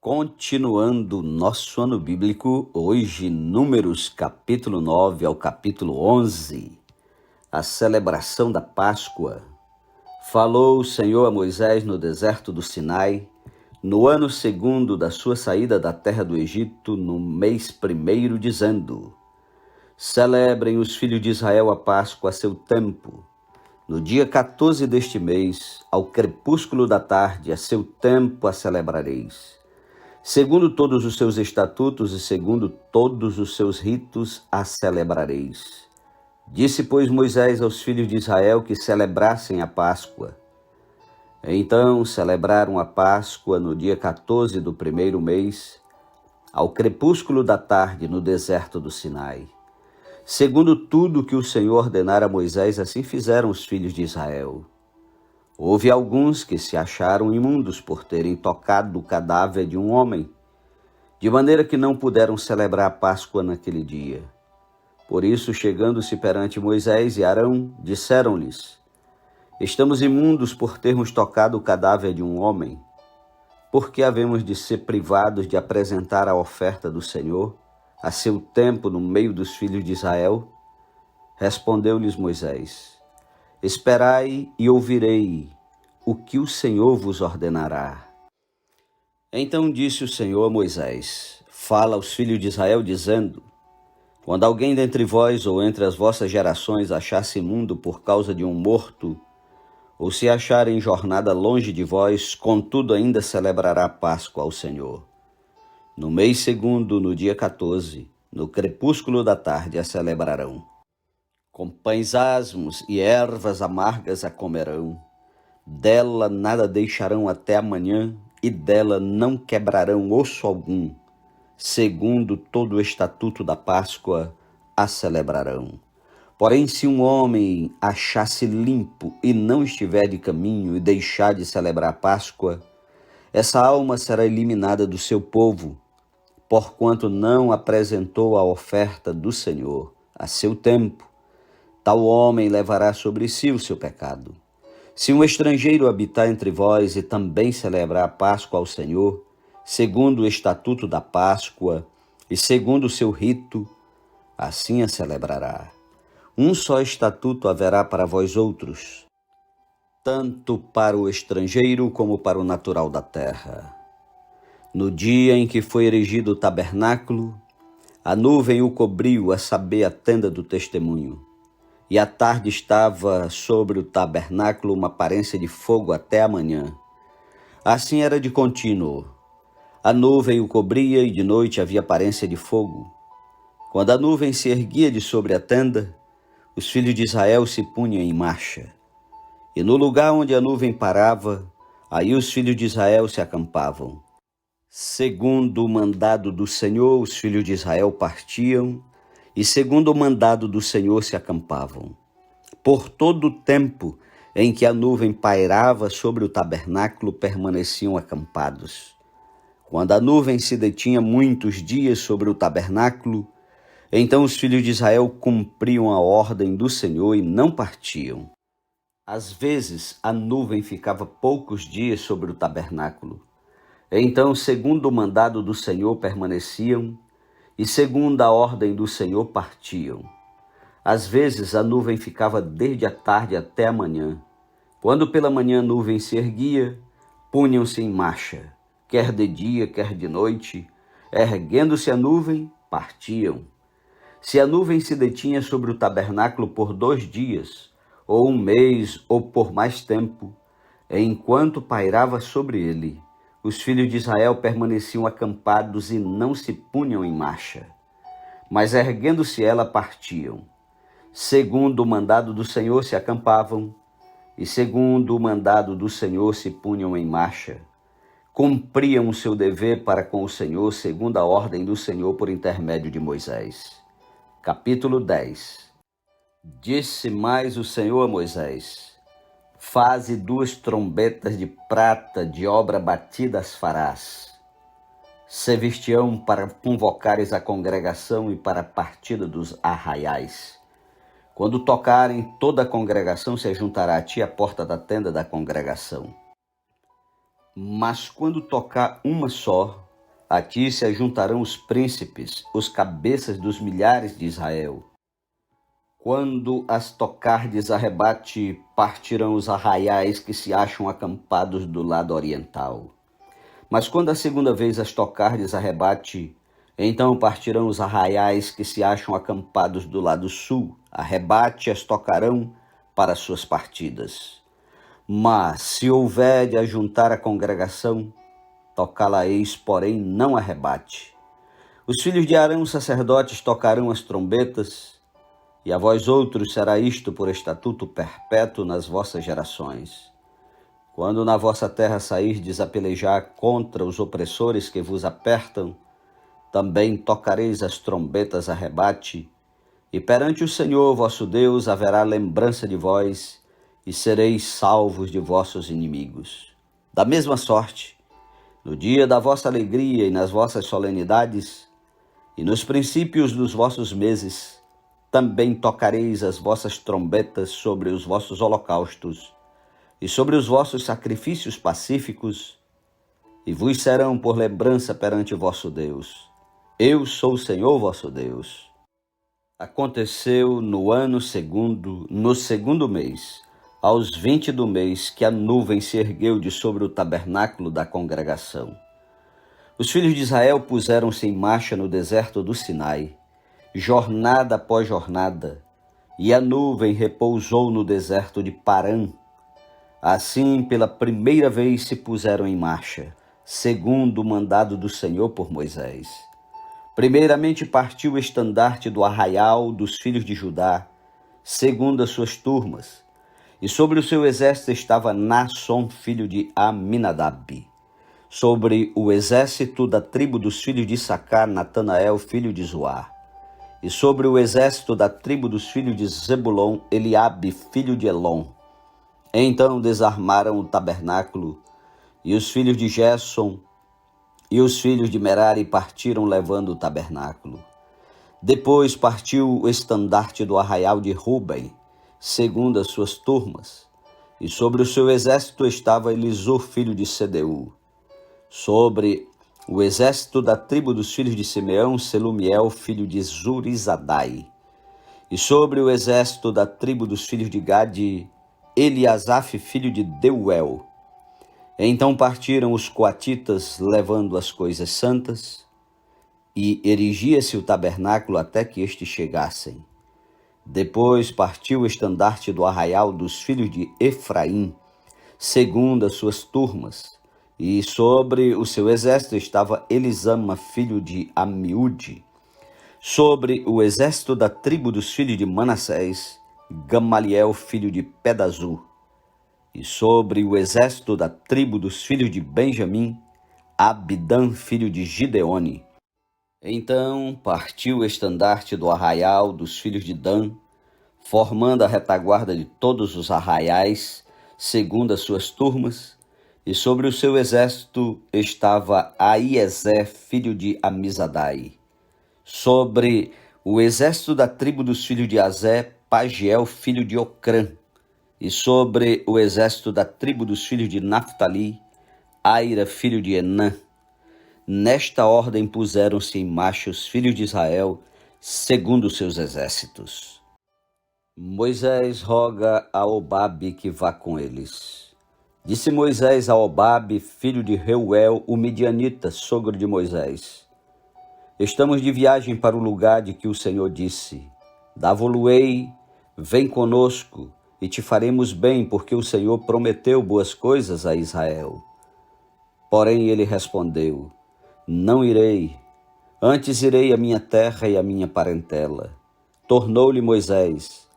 Continuando nosso ano bíblico, hoje Números capítulo 9 ao capítulo 11, a celebração da Páscoa. Falou o Senhor a Moisés no deserto do Sinai, no ano segundo da sua saída da terra do Egito, no mês primeiro, dizendo: Celebrem os filhos de Israel a Páscoa a seu tempo. No dia 14 deste mês, ao crepúsculo da tarde, a seu tempo a celebrareis. Segundo todos os seus estatutos e segundo todos os seus ritos a celebrareis. Disse, pois, Moisés aos filhos de Israel que celebrassem a Páscoa. Então celebraram a Páscoa no dia 14 do primeiro mês, ao crepúsculo da tarde, no deserto do Sinai. Segundo tudo que o Senhor ordenara a Moisés, assim fizeram os filhos de Israel. Houve alguns que se acharam imundos por terem tocado o cadáver de um homem, de maneira que não puderam celebrar a Páscoa naquele dia. Por isso, chegando-se perante Moisés e Arão, disseram-lhes: Estamos imundos por termos tocado o cadáver de um homem. Por que havemos de ser privados de apresentar a oferta do Senhor a seu tempo no meio dos filhos de Israel? Respondeu-lhes Moisés: Esperai e ouvirei o que o Senhor vos ordenará. Então disse o Senhor a Moisés: Fala aos filhos de Israel, dizendo: Quando alguém dentre vós ou entre as vossas gerações achasse imundo por causa de um morto, ou se achar em jornada longe de vós, contudo ainda celebrará a Páscoa ao Senhor. No mês segundo, no dia 14, no crepúsculo da tarde a celebrarão. Com pães asmos e ervas amargas a comerão. Dela nada deixarão até amanhã, e dela não quebrarão osso algum. Segundo todo o estatuto da Páscoa, a celebrarão. Porém, se um homem achasse limpo e não estiver de caminho e deixar de celebrar a Páscoa, essa alma será eliminada do seu povo, porquanto não apresentou a oferta do Senhor a seu tempo. Tal homem levará sobre si o seu pecado. Se um estrangeiro habitar entre vós e também celebrar a Páscoa ao Senhor, segundo o estatuto da Páscoa e segundo o seu rito, assim a celebrará. Um só estatuto haverá para vós outros, tanto para o estrangeiro como para o natural da terra. No dia em que foi erigido o tabernáculo, a nuvem o cobriu, a saber, a tenda do testemunho. E à tarde estava sobre o tabernáculo uma aparência de fogo até a manhã. Assim era de contínuo. A nuvem o cobria e de noite havia aparência de fogo. Quando a nuvem se erguia de sobre a tenda, os filhos de Israel se punham em marcha. E no lugar onde a nuvem parava, aí os filhos de Israel se acampavam. Segundo o mandado do Senhor, os filhos de Israel partiam, e segundo o mandado do Senhor se acampavam. Por todo o tempo em que a nuvem pairava sobre o tabernáculo, permaneciam acampados. Quando a nuvem se detinha muitos dias sobre o tabernáculo, então os filhos de Israel cumpriam a ordem do Senhor e não partiam. Às vezes a nuvem ficava poucos dias sobre o tabernáculo. Então, segundo o mandado do Senhor, permaneciam, e segundo a ordem do Senhor partiam. Às vezes a nuvem ficava desde a tarde até a manhã. Quando pela manhã a nuvem se erguia, punham-se em marcha, quer de dia, quer de noite. Erguendo-se a nuvem, partiam. Se a nuvem se detinha sobre o tabernáculo por 2 dias, ou 1 mês, ou por mais tempo, enquanto pairava sobre ele, os filhos de Israel permaneciam acampados e não se punham em marcha. Mas erguendo-se ela, partiam. Segundo o mandado do Senhor se acampavam, e segundo o mandado do Senhor se punham em marcha. Cumpriam o seu dever para com o Senhor, segundo a ordem do Senhor por intermédio de Moisés. Capítulo 10. Disse mais o Senhor a Moisés: Faze 2 trombetas de prata, de obra batida as farás. Servir-te-ão para convocares a congregação e para a partida dos arraiais. Quando tocarem, toda a congregação se ajuntará a ti à porta da tenda da congregação. Mas quando tocar uma só, A ti se ajuntarão os príncipes, os cabeças dos milhares de Israel. Quando as tocardes a rebate, partirão os arraiais que se acham acampados do lado oriental. Mas quando a segunda vez as tocardes a rebate, então partirão os arraiais que se acham acampados do lado sul, a rebate as tocarão para suas partidas. Mas se houver de ajuntar a congregação, tocá-la-eis, porém não a rebate. Os filhos de Arão, sacerdotes, tocarão as trombetas, e a vós outros será isto por estatuto perpétuo nas vossas gerações. Quando na vossa terra sairdes a pelejar contra os opressores que vos apertam, também tocareis as trombetas a rebate, e perante o Senhor vosso Deus haverá lembrança de vós, e sereis salvos de vossos inimigos. Da mesma sorte, no dia da vossa alegria e nas vossas solenidades, e nos princípios dos vossos meses, também tocareis as vossas trombetas sobre os vossos holocaustos e sobre os vossos sacrifícios pacíficos, e vos serão por lembrança perante o vosso Deus. Eu sou o Senhor vosso Deus. Aconteceu no ano segundo, no segundo mês, aos 20 do mês, que a nuvem se ergueu de sobre o tabernáculo da congregação. Os filhos de Israel puseram-se em marcha no deserto do Sinai, jornada após jornada, e a nuvem repousou no deserto de Parã. Assim, pela primeira vez se puseram em marcha, segundo o mandado do Senhor por Moisés. Primeiramente partiu o estandarte do arraial dos filhos de Judá, segundo as suas turmas, e sobre o seu exército estava Naasson, filho de Aminadab. Sobre o exército da tribo dos filhos de Issacar, Natanael, filho de Zoar. E sobre o exército da tribo dos filhos de Zebulon, Eliabe, filho de Elon. Então desarmaram o tabernáculo, e os filhos de Gerson e os filhos de Merari partiram levando o tabernáculo. Depois partiu o estandarte do arraial de Ruben, segundo as suas turmas, e sobre o seu exército estava Elisur, filho de Sedeu. Sobre o exército da tribo dos filhos de Simeão, Selumiel, filho de Zurizadai. E sobre o exército da tribo dos filhos de Gade, Eliasaf, filho de Deuel. Então partiram os coatitas, levando as coisas santas, e erigia-se o tabernáculo até que estes chegassem. Depois partiu o estandarte do arraial dos filhos de Efraim, segundo as suas turmas, e sobre o seu exército estava Elisama, filho de Amiúde. Sobre o exército da tribo dos filhos de Manassés, Gamaliel, filho de Pedazur. E sobre o exército da tribo dos filhos de Benjamim, Abidã, filho de Gideone. Então partiu o estandarte do arraial dos filhos de Dan, formando a retaguarda de todos os arraiais, segundo as suas turmas, e sobre o seu exército estava Aiezer, filho de Amizadai. Sobre o exército da tribo dos filhos de Azé, Pagiel, filho de Ocrã. E sobre o exército da tribo dos filhos de Naphtali, Aira, filho de Enã. Nesta ordem puseram-se em marcha os filhos de Israel, segundo os seus exércitos. Moisés roga a Obabe que vá com eles. Disse Moisés a Obabe, filho de Reuel, o midianita, sogro de Moisés: estamos de viagem para o lugar de que o Senhor disse: dá-vo-lo-ei, vem conosco, e te faremos bem, porque o Senhor prometeu boas coisas a Israel. Porém ele respondeu: não irei, antes irei à minha terra e à minha parentela. Tornou-lhe Moisés: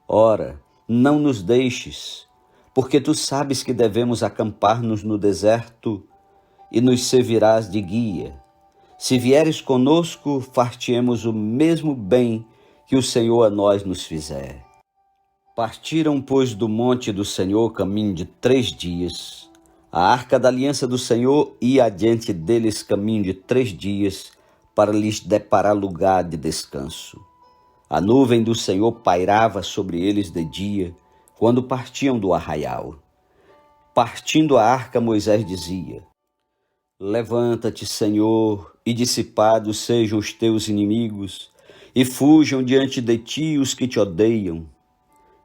ora, não nos deixes, porque tu sabes que devemos acampar-nos no deserto e nos servirás de guia. Se vieres conosco, far-te-emos o mesmo bem que o Senhor a nós nos fizer. Partiram, pois, do monte do Senhor caminho de 3 dias. A arca da aliança do Senhor ia adiante deles caminho de 3 dias, para lhes deparar lugar de descanso. A nuvem do Senhor pairava sobre eles de dia, quando partiam do arraial. Partindo a arca, Moisés dizia: Levanta-te, Senhor, e dissipados sejam os teus inimigos, e fujam diante de ti os que te odeiam.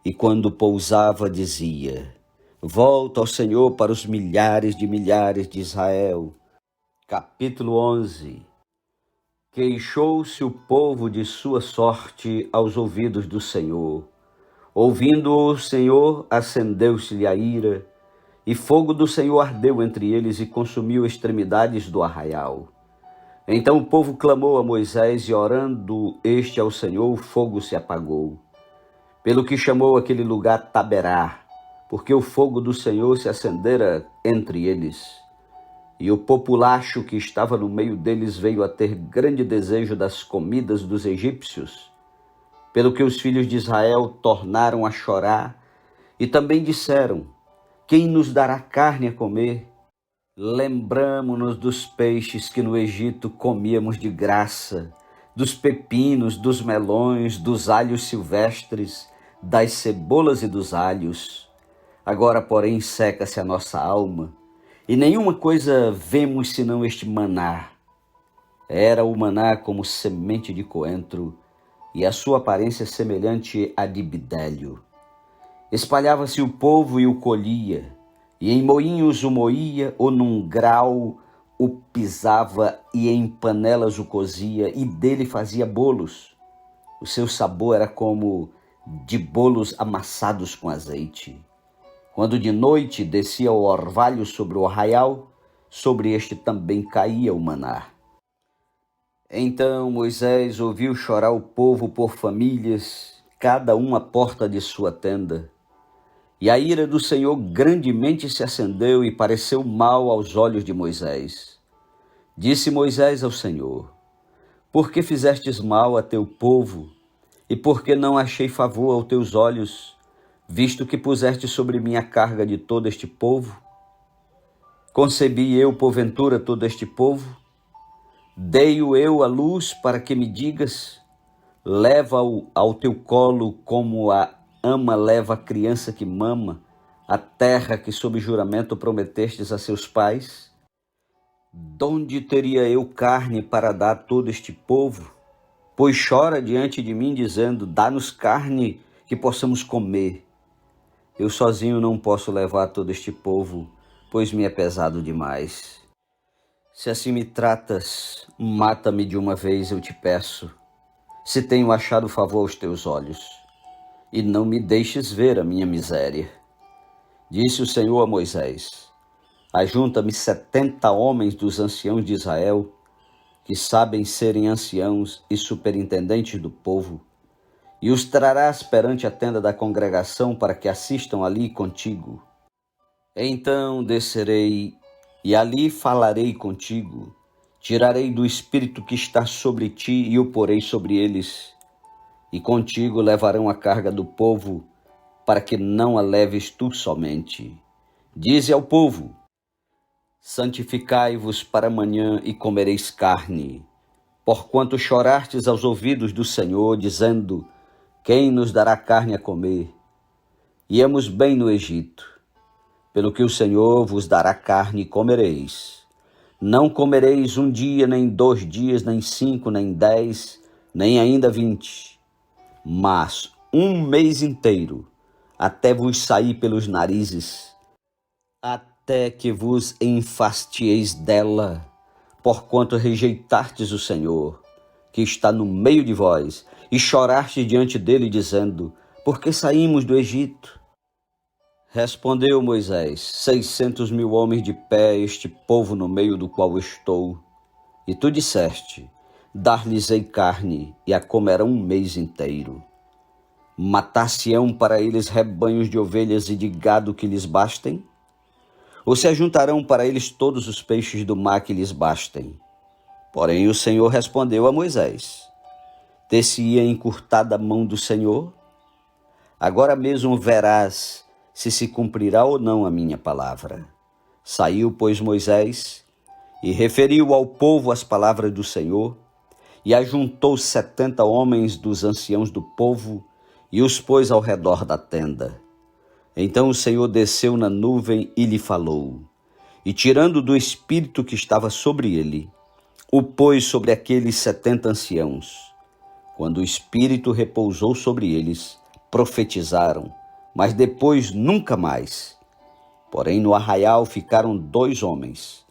E quando pousava, dizia: Volta ao Senhor para os milhares de Israel. Capítulo 11. Queixou-se o povo de sua sorte aos ouvidos do Senhor. Ouvindo o Senhor, acendeu-se-lhe a ira, e fogo do Senhor ardeu entre eles e consumiu extremidades do arraial. Então o povo clamou a Moisés, e orando este ao Senhor, o fogo se apagou. Pelo que chamou aquele lugar Taberá, porque o fogo do Senhor se acendera entre eles. E o populacho que estava no meio deles veio a ter grande desejo das comidas dos egípcios, pelo que os filhos de Israel tornaram a chorar, e também disseram: Quem nos dará carne a comer? Lembramo-nos dos peixes que no Egito comíamos de graça, dos pepinos, dos melões, dos alhos silvestres, das cebolas e dos alhos. Agora, porém, seca-se a nossa alma, e nenhuma coisa vemos senão este maná. Era o maná como semente de coentro, e a sua aparência semelhante à de bidélio. Espalhava-se o povo e o colhia, e em moinhos o moía, ou num grau o pisava, e em panelas o cozia, e dele fazia bolos. O seu sabor era como de bolos amassados com azeite. Quando de noite descia o orvalho sobre o arraial, sobre este também caía o maná. Então Moisés ouviu chorar o povo por famílias, cada um à porta de sua tenda. E a ira do Senhor grandemente se acendeu e pareceu mal aos olhos de Moisés. Disse Moisés ao Senhor: Por que fizestes mal a teu povo? E por que não achei favor aos teus olhos, visto que puseste sobre mim a carga de todo este povo? Concebi eu, porventura, todo este povo? Dei-o eu à luz para que me digas: Leva-o ao teu colo como a ama leva a criança que mama, a terra que sob juramento prometestes a seus pais? Donde teria eu carne para dar a todo este povo? Pois chora diante de mim, dizendo: Dá-nos carne que possamos comer. Eu sozinho não posso levar todo este povo, pois me é pesado demais. Se assim me tratas, mata-me de uma vez, eu te peço, se tenho achado favor aos teus olhos, e não me deixes ver a minha miséria. Disse o Senhor a Moisés: Ajunta-me 70 homens dos anciãos de Israel, que sabem serem anciãos e superintendentes do povo, e os trarás perante a tenda da congregação para que assistam ali contigo. Então descerei e ali falarei contigo, tirarei do espírito que está sobre ti e o porei sobre eles, e contigo levarão a carga do povo, para que não a leves tu somente. Dize ao povo: Santificai-vos para amanhã e comereis carne, porquanto chorastes aos ouvidos do Senhor, dizendo: Quem nos dará carne a comer? Íamos bem no Egito. Pelo que o Senhor vos dará carne e comereis. Não comereis um dia, nem 2 dias, nem 5, nem 10, nem ainda 20, mas 1 mês inteiro, até vos sair pelos narizes, até que vos enfastieis dela, porquanto rejeitastes o Senhor, que está no meio de vós, e chorastes diante dele, dizendo: Por que saímos do Egito? Respondeu Moisés: 600.000 homens de pé, este povo no meio do qual estou. E tu disseste: Dar-lhes-ei carne, e a comerão 1 mês inteiro. Matar-se-ão para eles rebanhos de ovelhas e de gado que lhes bastem? Ou se ajuntarão para eles todos os peixes do mar que lhes bastem? Porém o Senhor respondeu a Moisés: Ter-se-ia encurtada a mão do Senhor? Agora mesmo verás se cumprirá ou não a minha palavra. Saiu, pois, Moisés e referiu ao povo as palavras do Senhor, e ajuntou 70 homens dos anciãos do povo e os pôs ao redor da tenda. Então o Senhor desceu na nuvem e lhe falou, e tirando do espírito que estava sobre ele, o pôs sobre aqueles 70 anciãos. Quando o espírito repousou sobre eles, profetizaram, mas depois nunca mais. Porém, no arraial ficaram 2 homens.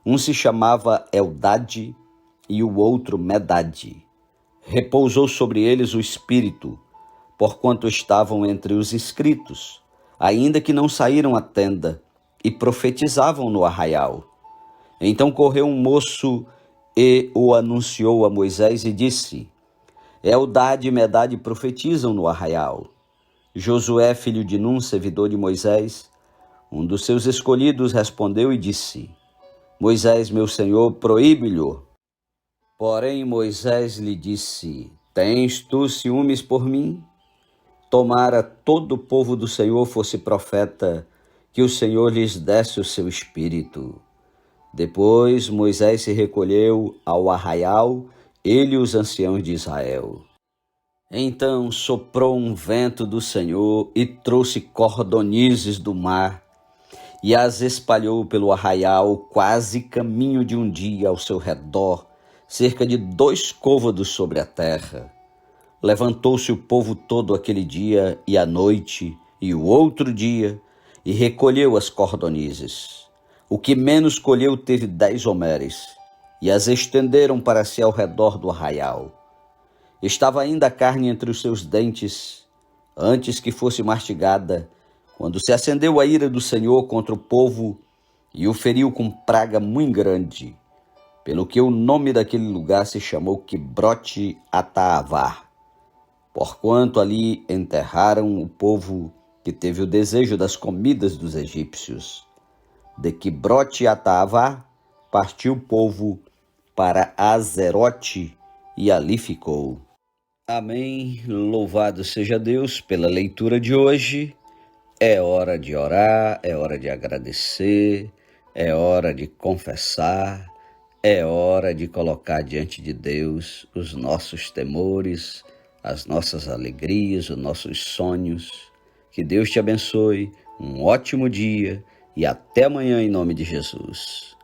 Um se chamava Eldade e o outro Medade. Repousou sobre eles o espírito, porquanto estavam entre os inscritos, ainda que não saíram à tenda, e profetizavam no arraial. Então correu um moço e o anunciou a Moisés e disse: Eldade e Medade profetizam no arraial. Josué, filho de Num, servidor de Moisés, um dos seus escolhidos, respondeu e disse: Moisés, meu senhor, proíbe-lhe. Porém Moisés lhe disse: Tens tu ciúmes por mim? Tomara todo o povo do Senhor fosse profeta, que o Senhor lhes desse o seu espírito. Depois Moisés se recolheu ao arraial, ele e os anciãos de Israel. Então soprou um vento do Senhor e trouxe cordonizes do mar, e as espalhou pelo arraial, quase caminho de um dia ao seu redor, cerca de 2 côvados sobre a terra. Levantou-se o povo todo aquele dia e à noite, e o outro dia, e recolheu as cordonizes. O que menos colheu teve 10 homeres, e as estenderam para si ao redor do arraial. Estava ainda a carne entre os seus dentes, antes que fosse mastigada, quando se acendeu a ira do Senhor contra o povo, e o feriu com praga muito grande, pelo que o nome daquele lugar se chamou Quibrote Ataavar. Porquanto ali enterraram o povo que teve o desejo das comidas dos egípcios. De Quibrote Ataavar partiu o povo para Azerote e ali ficou. Amém. Louvado seja Deus pela leitura de hoje. É hora de orar, é hora de agradecer, é hora de confessar, é hora de colocar diante de Deus os nossos temores, as nossas alegrias, os nossos sonhos. Que Deus te abençoe, um ótimo dia e até amanhã em nome de Jesus.